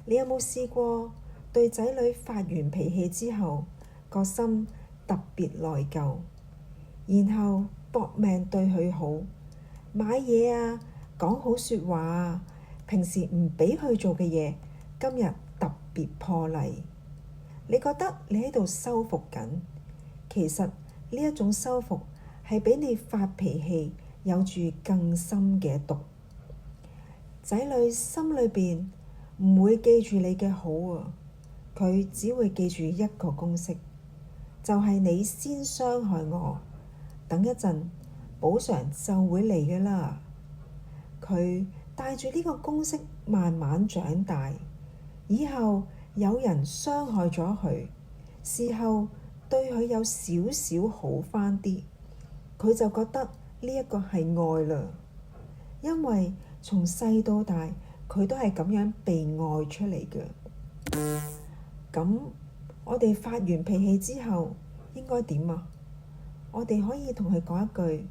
你有冇試過對仔女發完脾氣之後，個心特別內疚，然後搏命對佢好，買嘢啊，講好説話啊，平時唔俾佢做嘅嘢，今日特別破例。你覺得你喺度修復緊，其實呢一種修復係比你發脾氣有住更深嘅毒。仔女心裏邊唔會記住你嘅好啊，佢只會記住一個公式，就係你先傷害我，等一陣補償就會嚟㗎啦。佢帶住呢個公式慢慢長大，以後有人傷害咗佢，事後對佢有少少好返啲，佢就覺得呢一個係愛啦。因為從細到大，佢都係咁樣被愛出嚟嘅。咁我哋發完脾氣之後應該點啊？我哋可以同佢講一句：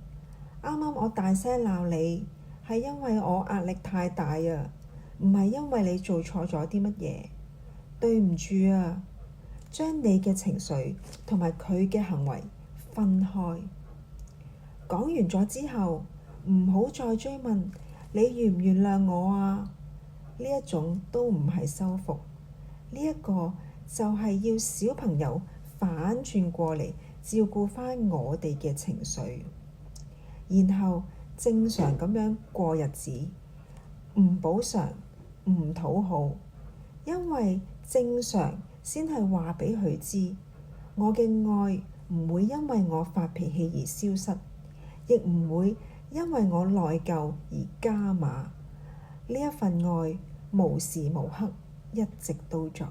啱啱我大聲鬧你，係因為我壓力太大啊，唔係因為你做錯咗啲乜嘢。對唔住啊，將你嘅情緒同埋佢嘅行為分開。講完咗之後，唔好再追問你原唔原諒我啊？呢一種都唔係修復，呢一個就係要小朋友反轉過嚟照顧返我哋嘅情緒，然後正常咁樣過日子，唔補償，唔討好，因為正常先係話畀佢知，我嘅愛唔會因為我發脾氣而消失，亦唔會因為我內疚而加碼。呢一份愛無時無刻一直都在。